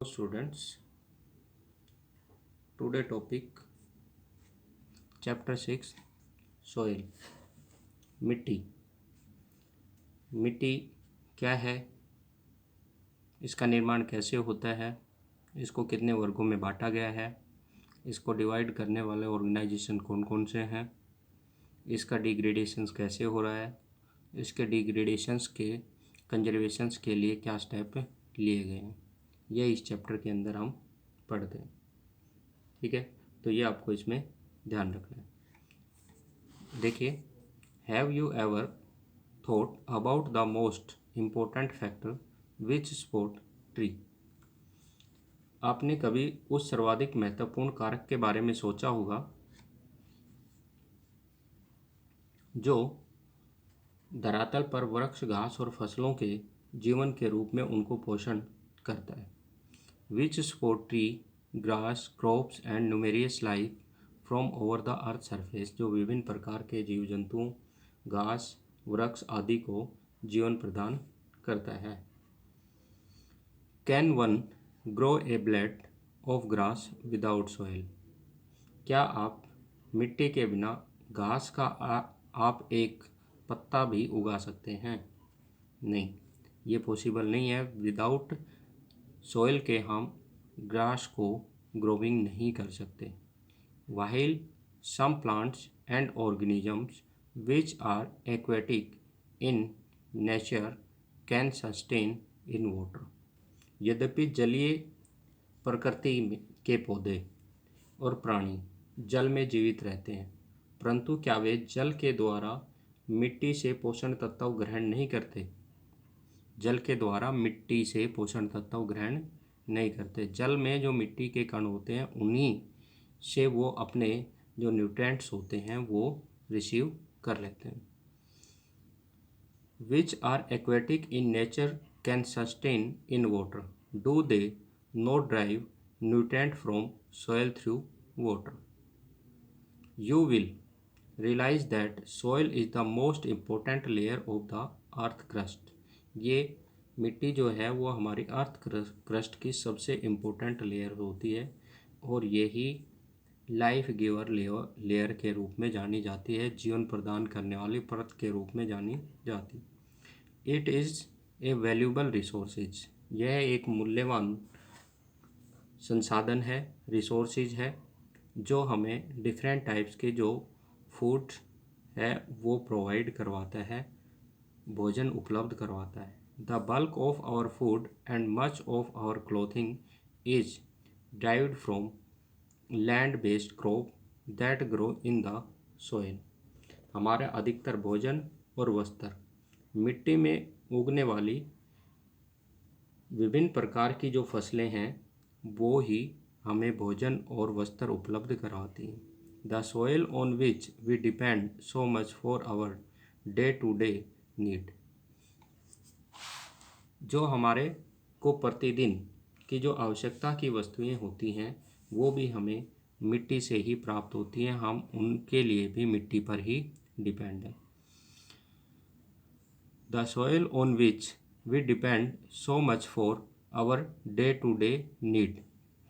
Students, today topic chapter 6 soil मिट्टी। मिट्टी क्या है, इसका निर्माण कैसे होता है, इसको कितने वर्गों में बांटा गया है, इसको डिवाइड करने वाले ऑर्गेनाइजेशन कौन कौन से हैं, इसका डिग्रेडेशंस कैसे हो रहा है, इसके डिग्रेडेशंस के कंजर्वेशंस के लिए क्या स्टेप लिए गए हैं, यह इस चैप्टर के अंदर हम पढ़ते हैं। ठीक है, तो ये आपको इसमें ध्यान रखना है। देखिए, have you ever thought about the most important factor which support tree. आपने कभी उस सर्वाधिक महत्वपूर्ण कारक के बारे में सोचा होगा जो धरातल पर वृक्ष, घास और फसलों के जीवन के रूप में उनको पोषण करता है। विच support tree, grass, crops and numerous life from over the earth surface, जो विभिन्न प्रकार के जीव जंतुओं, घास, वृक्ष आदि को जीवन प्रदान करता है। Can one grow A blade of grass without soil. क्या आप मिट्टी के बिना घास का आप एक पत्ता भी उगा सकते हैं? नहीं, ये पॉसिबल नहीं है। विदाउट सॉइल के हम ग्रास को ग्रोविंग नहीं कर सकते। While some plants and organisms which are aquatic in nature can sustain in water. यद्यपि जलीय प्रकृति के पौधे और प्राणी जल में जीवित रहते हैं, परंतु क्या वे जल के द्वारा मिट्टी से पोषण तत्व ग्रहण नहीं करते? जल के द्वारा मिट्टी से पोषण तत्व ग्रहण नहीं करते। जल में जो मिट्टी के कण होते हैं उन्हीं से वो अपने जो न्यूट्रिएंट्स होते हैं वो रिसीव कर लेते हैं। Which are aquatic in nature can sustain in water, do they not drive nutrient from soil through water? You will realize that soil is the most important layer of the earth crust. ये मिट्टी जो है वो हमारी earth crust की सबसे important layer होती है और यही लाइफ गिवर लेयर के रूप में जानी जाती है, जीवन प्रदान करने वाली परत के रूप में जानी जाती। It is a valuable resources, यह एक मूल्यवान संसाधन है, रिसोर्सेज है, जो हमें डिफरेंट टाइप्स के जो फूड है वो प्रोवाइड करवाता है, भोजन उपलब्ध करवाता है। The bulk of our food and much of our clothing is derived from land based crop that grow in the soil. हमारा अधिकतर भोजन और वस्त्र मिट्टी में उगने वाली विभिन्न प्रकार की जो फसलें हैं वो ही हमें भोजन और वस्त्र उपलब्ध करवाती हैं। The soil on which we depend so much for our day to day need. जो हमारे को प्रतिदिन की जो आवश्यकता की वस्तुएं होती हैं वो भी हमें मिट्टी से ही प्राप्त होती हैं, हम उनके लिए भी मिट्टी पर ही डिपेंड हैं। The soil on which we depend so much for our day to day need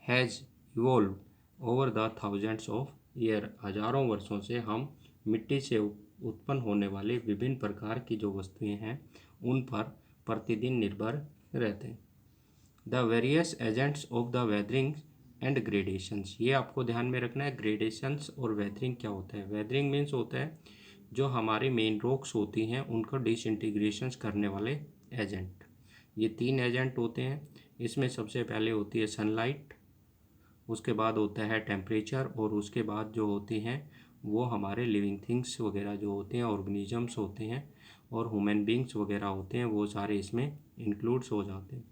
has evolve over the thousands of year. हजारों वर्षों से हम मिट्टी से उत्पन्न होने वाले विभिन्न प्रकार की जो वस्तुएं हैं उन पर प्रतिदिन निर्भर रहते हैं। The various agents of the weathering and gradations, ये आपको ध्यान में रखना है। ग्रेडेशंस और वेदरिंग क्या होता है? वेदरिंग मीन्स होता है जो हमारी मेन रॉक्स होती हैं उनको डिसइंटीग्रेशंस करने वाले एजेंट। ये 3 एजेंट होते हैं। इसमें सबसे पहले होती है सनलाइट, उसके बाद होता है टेम्परेचर और उसके बाद जो होती हैं वो हमारे लिविंग थिंग्स वगैरह जो होते हैं, ऑर्गेनिजम्स होते हैं और ह्यूमन बींग्स वगैरह होते हैं, वो सारे इसमें इंक्लूड्स हो जाते हैं।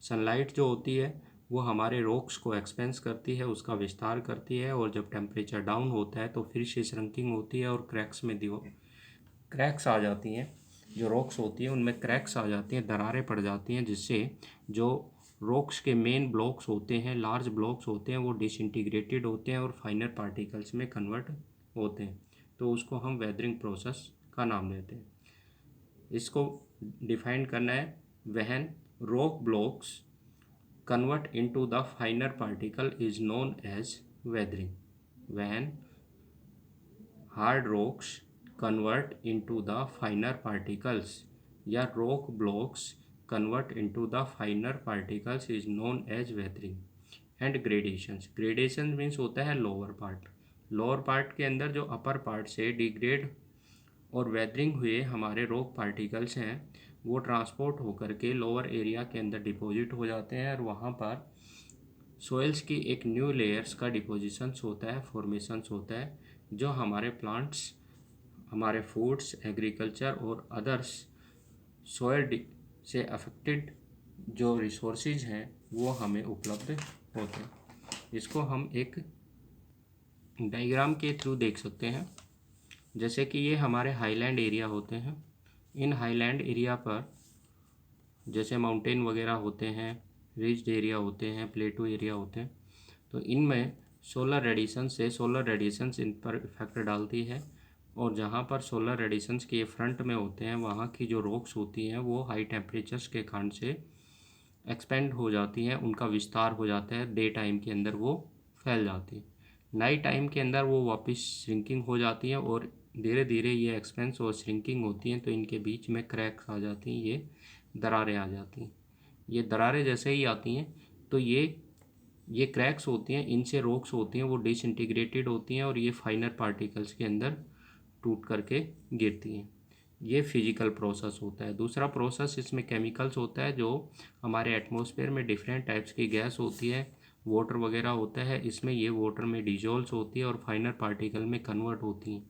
सनलाइट जो होती है वो हमारे रॉक्स को एक्सपेंस करती है, उसका विस्तार करती है, और जब टेम्परेचर डाउन होता है तो फिर से श्रिंकिंग होती है और क्रैक्स में क्रैक्स आ जाती हैं। जो रॉक्स होती हैं उनमें क्रैक्स आ जाती हैं, दरारें पड़ जाती हैं, जिससे जो रॉक्स के मेन ब्लॉक्स होते हैं, लार्ज ब्लॉक्स होते हैं, वो डिसइंटीग्रेटेड होते हैं और फाइनर पार्टिकल्स में कन्वर्ट होते हैं। तो उसको हम वेदरिंग प्रोसेस का नाम देते हैं। इसको डिफाइन करना है, when rock blocks convert into the finer particle is known as weathering. When hard rocks convert into the finer particles या rock blocks convert into the finer particles is known as weathering. And gradations, gradation means होता है lower part, lower part के अंदर जो upper part से degrade और weathering हुए हमारे रॉक पार्टिकल्स हैं वो ट्रांसपोर्ट होकर के लोअर एरिया के अंदर डिपॉजिट हो जाते हैं और वहाँ पर सोइल्स की एक न्यू लेयर्स का डिपोजिशंस होता है, फॉर्मेशंस होता है, जो हमारे प्लांट्स, हमारे फूड्स, एग्रीकल्चर और अदर्स सॉइल से अफेक्टेड जो रिसोर्सेज हैं वो हमें उपलब्ध होते हैं। इसको हम एक डायग्राम के थ्रू देख सकते हैं। जैसे कि ये हमारे हाईलैंड एरिया होते हैं, इन हाईलैंड एरिया पर जैसे माउंटेन वगैरह होते हैं, रिज्ड एरिया होते हैं, प्लेटू एरिया होते हैं, तो इनमें सोलर रेडिएशंस इन पर इफेक्ट डालती है और जहाँ पर सोलर रेडिएशंस के फ्रंट में होते हैं वहाँ की जो रॉक्स होती हैं वो हाई टेम्परेचर्स के कारण से एक्सपेंड हो जाती हैं, उनका विस्तार हो जाता है, डे टाइम के अंदर वो फैल जाती है, नाइट टाइम के अंदर वो वापस श्रिंकिंग हो जाती हैं और धीरे धीरे ये एक्सपेंस और श्रिंकिंग होती हैं तो इनके बीच में क्रैक्स आ जाती हैं, ये दरारें आ जाती हैं। ये दरारें जैसे ही आती हैं तो ये क्रैक्स होती हैं, इनसे रॉक्स होती हैं वो डिसइंटीग्रेटेड होती हैं और ये फाइनर पार्टिकल्स के अंदर टूट करके गिरती हैं। ये फिजिकल प्रोसेस होता है। दूसरा प्रोसेस इसमें केमिकल्स होता है, जो हमारे एटमॉस्फेयर में डिफरेंट टाइप्स की गैस होती है, वाटर वगैरह होता है, इसमें ये वाटर में डिजोल्व होती है और फाइनर पार्टिकल में कन्वर्ट होती हैं।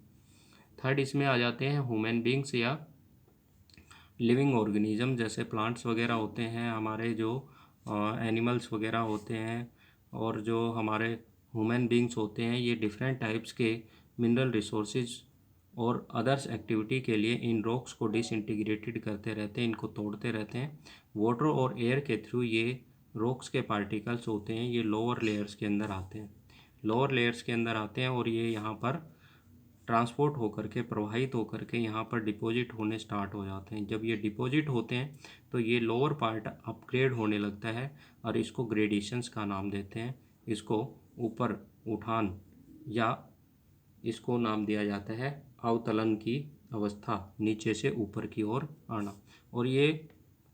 थर्ड इसमें आ जाते हैं ह्यूमन बींग्स या लिविंग ऑर्गेनिज्म, जैसे प्लांट्स वगैरह होते हैं, हमारे जो एनिमल्स वगैरह होते हैं और जो हमारे ह्यूमन बींग्स होते हैं, ये डिफरेंट टाइप्स के मिनरल रिसोर्सेज और अदर्स एक्टिविटी के लिए इन रॉक्स को डिसइंटीग्रेटेड करते रहते हैं, इनको तोड़ते रहते हैं। वाटर और एयर के थ्रू ये रॉक्स के पार्टिकल्स होते हैं, ये लोअर लेयर्स के अंदर आते हैं, लोअर लेयर्स के अंदर आते हैं और ये यहाँ पर ट्रांसपोर्ट होकर के, प्रवाहित होकर के यहाँ पर डिपॉजिट होने स्टार्ट हो जाते हैं। जब ये डिपॉजिट होते हैं तो ये लोअर पार्ट अपग्रेड होने लगता है और इसको ग्रेडेशंस का नाम देते हैं। इसको ऊपर उठान या इसको नाम दिया जाता है अवतलन की अवस्था, नीचे से ऊपर की ओर आना। और ये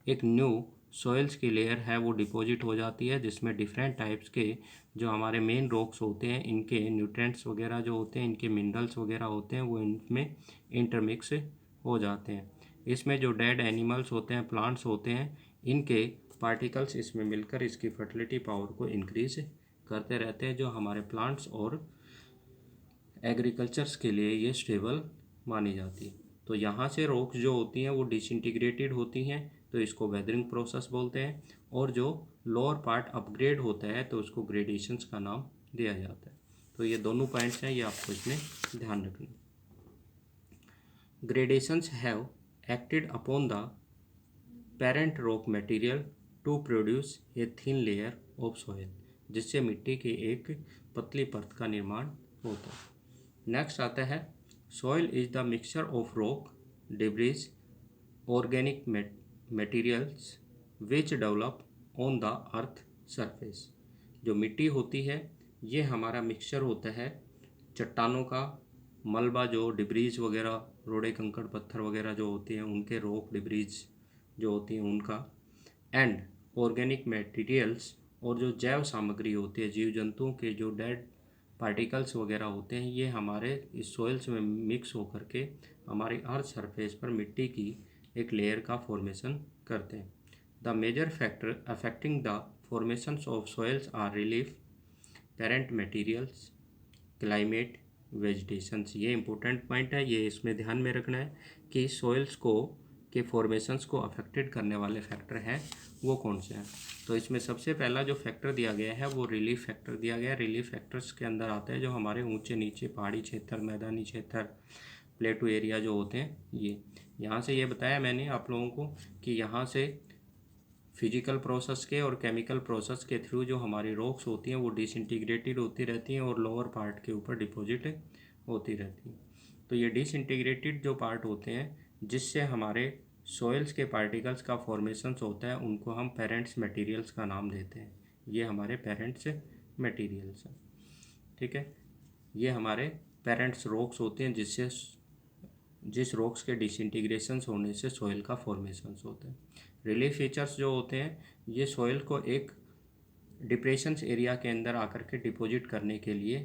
एक न्यू सॉइल्स की लेयर है वो डिपॉजिट हो जाती है, जिसमें डिफरेंट टाइप्स के जो हमारे मेन रॉक्स होते हैं, इनके न्यूट्रिएंट्स वगैरह जो होते हैं, इनके मिनरल्स वगैरह होते हैं, वो इनमें इंटरमिक्स हो जाते हैं। इसमें जो डेड एनिमल्स होते हैं, प्लांट्स होते हैं, इनके पार्टिकल्स इसमें मिलकर इसकी फर्टिलिटी पावर को इंक्रीज करते रहते हैं, जो हमारे प्लांट्स और एग्रीकल्चर्स के लिए ये स्टेबल मानी जाती है। तो यहाँ से रॉक्स जो होती हैं वो डिसइंटीग्रेटेड होती हैं, तो इसको वेदरिंग प्रोसेस बोलते हैं, और जो लोअर पार्ट अपग्रेड होता है तो उसको ग्रेडेशंस का नाम दिया जाता है। तो ये दोनों पॉइंट्स हैं, ये आपको इसमें ध्यान रखना। Gradations have acted upon the parent rock material to produce a thin layer of soil, जिससे मिट्टी की एक पतली परत का निर्माण होता है। नेक्स्ट आता है soil is the mixture of rock, debris, organic materials which develop on the earth surface. जो मिट्टी होती है ये हमारा मिक्सचर होता है चट्टानों का, मलबा जो डिब्रीज वगैरह, रोड़े कंकड़ पत्थर वगैरह जो होते हैं उनके, रॉक डिब्रीज जो होती हैं उनका, एंड ऑर्गेनिक मटेरियल्स, और जो जैव सामग्री होती है, जीव जंतुओं के जो डेड पार्टिकल्स वगैरह होते हैं, ये हमारे इस सॉइल्स में मिक्स होकर के हमारी अर्थ सरफेस पर मिट्टी की एक लेयर का फॉर्मेशन करते हैं। The major factor affecting the formation of soils are relief, parent materials, climate, vegetations. ये इंपॉर्टेंट पॉइंट है, ये इसमें ध्यान में रखना है कि सॉइल्स को के फॉर्मेशंस को अफेक्टेड करने वाले फैक्टर हैं वो कौन से हैं। तो इसमें सबसे पहला जो फैक्टर दिया गया है वो रिलीफ फैक्टर दिया गया है। रिलीफ फैक्टर्स के अंदर आते हैं जो हमारे ऊंचे नीचे पहाड़ी क्षेत्र, मैदानी क्षेत्र, प्लेटू एरिया जो होते हैं, ये यहाँ से ये बताया मैंने आप लोगों को कि यहाँ से फिजिकल प्रोसेस के और केमिकल प्रोसेस के थ्रू जो हमारी रॉक्स होती हैं वो डिसइंटीग्रेटेड होती रहती हैं और लोअर पार्ट के ऊपर डिपॉजिट होती रहती हैं। तो ये डिसइंटीग्रेटेड जो पार्ट होते हैं जिससे हमारे सॉइल्स के पार्टिकल्स का फॉर्मेशंस होता है उनको हम पेरेंट्स मटेरियल्स का नाम देते हैं। ये हमारे पेरेंट्स मटेरियल्स हैं, ठीक है। ये हमारे पेरेंट्स रॉक्स होते हैं जिस रॉक्स के डिसइंटीग्रेशंस होने से सॉइल का फॉर्मेशंस होते हैं। रिलीफ फीचर्स जो होते हैं ये सॉइल को एक डिप्रेशंस एरिया के अंदर आकर के डिपॉजिट करने के लिए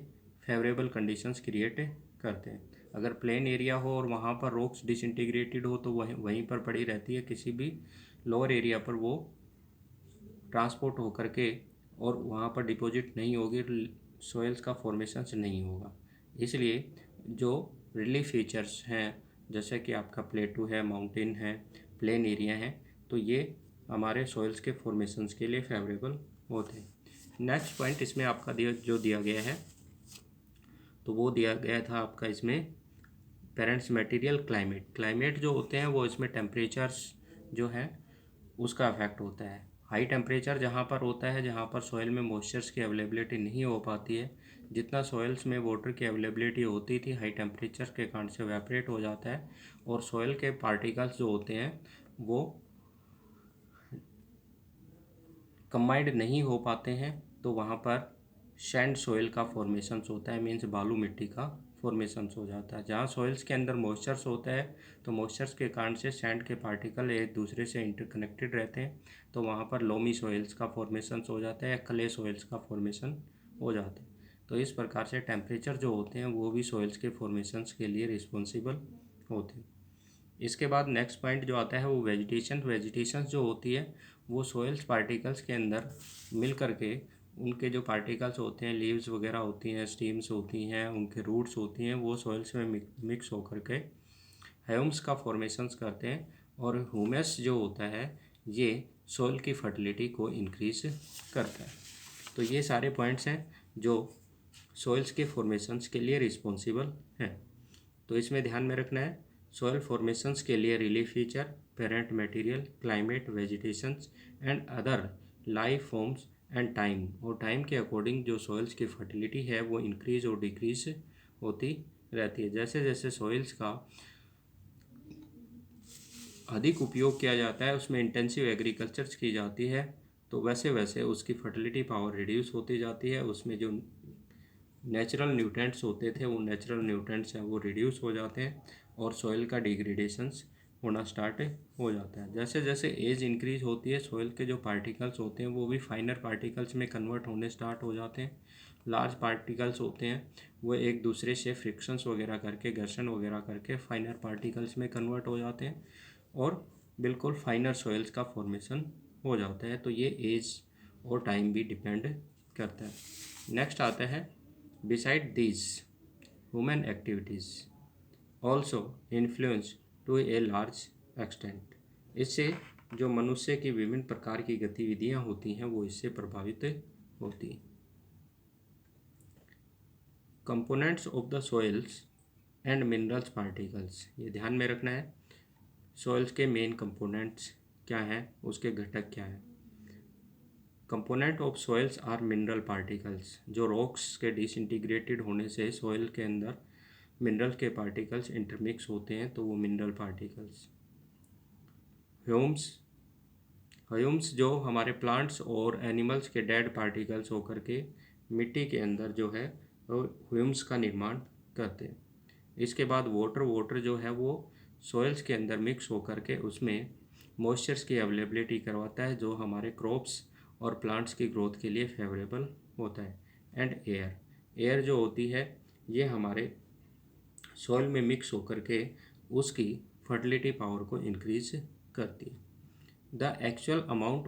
फेवरेबल कंडीशंस क्रिएट करते हैं। अगर प्लेन एरिया हो और वहाँ पर रॉक्स डिसइंटीग्रेटेड हो तो वहीं पर पड़ी रहती है, किसी भी लोअर एरिया पर वो ट्रांसपोर्ट होकर के और वहाँ पर डिपॉजिट नहीं होगी, सॉइल्स का फॉर्मेशंस नहीं होगा। इसलिए जो रिलीफ फीचर्स हैं जैसे कि आपका प्लेटू है, माउंटेन है, प्लेन एरिया है, तो ये हमारे सॉइल्स के फॉर्मेशंस के लिए फेवरेबल होते हैं। नेक्स्ट पॉइंट इसमें आपका दिया गया है, तो वो दिया गया था आपका इसमें पेरेंट्स मटेरियल क्लाइमेट जो होते हैं वो इसमें टेम्परेचर्स जो है उसका इफेक्ट होता है। हाई टेम्परेचर जहाँ पर होता है, जहाँ पर सॉइल में मॉइस्चर्स की अवेलेबिलिटी नहीं हो पाती है, जितना सॉइल्स में वाटर की अवेलेबिलिटी होती थी हाई टेम्परेचर के कारण से वेपरेट हो जाता है और सॉइल के पार्टिकल्स जो होते हैं वो कंबाइंड नहीं हो पाते हैं, तो वहाँ पर सैंड सॉइल का फॉर्मेशंस होता है, मीन्स बालू मिट्टी का फॉर्मेशंस हो जाता है। जहाँ सॉइल्स के अंदर मॉइस्चर्स होता है तो मॉइस्चर्स के कारण से सैंड के पार्टिकल एक दूसरे से इंटरकनेक्टेड रहते हैं, तो वहाँ पर लोमी सॉइल्स का फॉर्मेशंस हो जाता है या क्ले सॉइल्स का फॉर्मेशन हो जाता है। तो इस प्रकार से टेम्परेचर जो होते हैं वो भी सॉइल्स के फॉर्मेशंस के लिए रिस्पॉन्सिबल होते हैं। इसके बाद नेक्स्ट पॉइंट जो आता है वो वेजिटेशन जो होती है वो सॉइल्स पार्टिकल्स के अंदर मिल करके उनके जो पार्टिकल्स होते हैं, लीव्स वगैरह होती हैं, स्टीम्स होती हैं, उनके रूट्स होती हैं, वो सॉइल्स में मिक्स होकर के ह्यूम्स का फॉर्मेशंस करते हैं और ह्यूमस जो होता है ये सॉइल की फर्टिलिटी को इंक्रीज करता है। तो ये सारे पॉइंट्स हैं जो सॉइल्स के फॉर्मेशंस के लिए रिस्पॉन्सिबल हैं। तो इसमें ध्यान में रखना है सॉइल फॉर्मेशंस के लिए relief feature, parent material, climate, vegetations and other life forms and time, और टाइम के अकॉर्डिंग जो सॉइल्स की फर्टिलिटी है वो इंक्रीज और डिक्रीज होती रहती है। जैसे जैसे सॉइल्स का अधिक उपयोग किया जाता है, उसमें इंटेंसिव एग्रीकल्चर की जाती है, तो वैसे वैसे उसकी फर्टिलिटी पावर रिड्यूस होती जाती है। उसमें जो नेचुरल न्यूट्रेंट्स होते थे वो नेचुरल न्यूट्रेंट्स हैं वो रिड्यूस हो जाते हैं और सॉइल का डिग्रेडेशंस होना स्टार्ट हो जाता है। जैसे जैसे एज इंक्रीज होती है सॉइल के जो पार्टिकल्स होते हैं वो भी फाइनर पार्टिकल्स में कन्वर्ट होने स्टार्ट हो जाते हैं। लार्ज पार्टिकल्स होते हैं वो एक दूसरे से फ्रिक्शंस वगैरह करके, घर्षण वगैरह करके फाइनर पार्टिकल्स में कन्वर्ट हो जाते हैं और बिल्कुल फाइनर सॉइल्स का फॉर्मेशन हो जाता है। तो ये एज और टाइम भी डिपेंड करता है। नेक्स्ट आता है beside these human activities also influence to a large extent, इससे जो मनुष्य की विभिन्न प्रकार की गतिविधियां होती हैं वो इससे प्रभावित होती हैं। Components of the soils and minerals particles, ये ध्यान में रखना है सॉइल्स के मेन कंपोनेंट्स क्या हैं, उसके घटक क्या हैं। Component of soils are mineral particles, जो रॉक्स के डिसइंटीग्रेटेड होने से सॉइल के अंदर मिनरल के पार्टिकल्स इंटरमिक्स होते हैं तो वो मिनरल पार्टिकल्स। ह्यूम्स जो हमारे प्लांट्स और एनिमल्स के डेड पार्टिकल्स होकर के मिट्टी के अंदर जो है वो ह्यूम्स का निर्माण करते हैं। इसके बाद वाटर जो है वो सॉइल्स के अंदर मिक्स होकर के उसमें मॉइस्चर्स की अवेलेबिलिटी करवाता है जो हमारे क्रॉप्स और प्लांट्स की ग्रोथ के लिए फेवरेबल होता है। एंड एयर जो होती है ये हमारे सॉइल में मिक्स होकर के उसकी फर्टिलिटी पावर को इंक्रीज करती है। The actual amount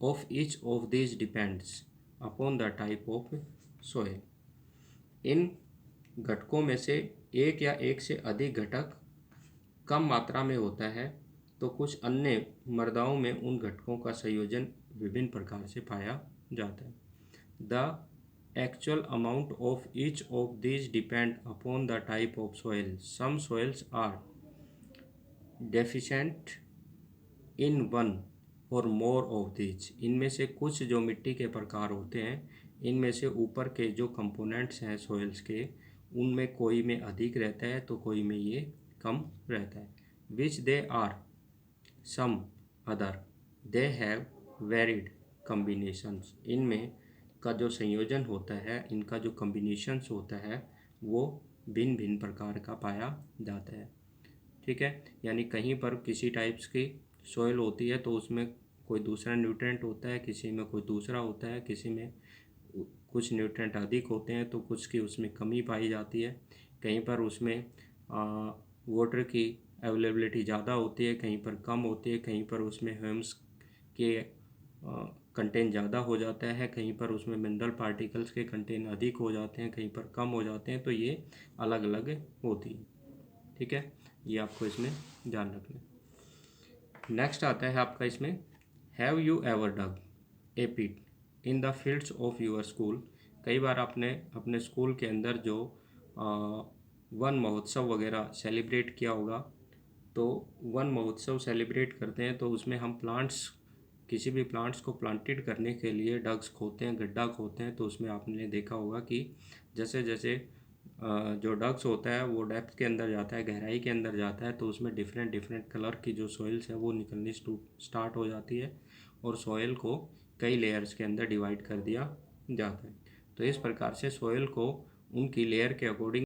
of each of this depends upon the type of soil, इन घटकों में से एक या एक से अधिक घटक कम मात्रा में होता है तो कुछ अन्य मृदाओं में उन घटकों का संयोजन विभिन्न प्रकार से पाया जाता है। The actual amount of each of these depend upon the type of soil, some soils are deficient in one or more of these, इनमें से कुछ जो मिट्टी के प्रकार होते हैं इनमें से ऊपर के जो कंपोनेंट्स हैं सॉइल्स के उनमें कोई में अधिक रहता है तो कोई में ये कम रहता है। Which they are some other they have varied combinations. इनमें का जो संयोजन होता है, इनका जो कम्बिनेशंस होता है वो भिन्न भिन्न प्रकार का पाया जाता है। ठीक है, यानी कहीं पर किसी टाइप्स की सोयल होती है तो उसमें कोई दूसरा न्यूट्रेंट होता है, किसी में कोई दूसरा होता है, किसी में कुछ न्यूट्रेंट अधिक होते हैं तो कुछ की उसमें कमी पाई जाती है। कहीं पर उसमें वाटर की अवेलेबिलिटी ज़्यादा होती है, कहीं पर कम होती है, कहीं पर उसमें ह्यूमस के कंटेंट ज़्यादा हो जाता है, कहीं पर उसमें मिनरल पार्टिकल्स के कंटेंट अधिक हो जाते हैं, कहीं पर कम हो जाते हैं। तो ये अलग अलग होती है। ठीक है, ये आपको इसमें ध्यान रखना है। नेक्स्ट आता है आपका इसमें, have you ever dug a pit in the fields of your school. कई बार आपने अपने स्कूल के अंदर जो वन महोत्सव वगैरह सेलिब्रेट किया होगा। तो वन महोत्सव सेलिब्रेट करते हैं तो उसमें हम प्लांट्स, किसी भी प्लांट्स को प्लांटेड करने के लिए डग्स खोदते हैं, गड्ढा खोदते हैं। तो उसमें आपने देखा होगा कि जैसे जैसे जो डग्स होता है वो डेप्थ के अंदर जाता है, गहराई के अंदर जाता है, तो उसमें डिफरेंट डिफरेंट कलर की जो सॉइल्स है वो निकलनी स्टार्ट हो जाती है और सॉइल को कई लेयर्स के अंदर डिवाइड कर दिया जाता है। तो इस प्रकार से सॉइल को उनकी लेयर के अकॉर्डिंग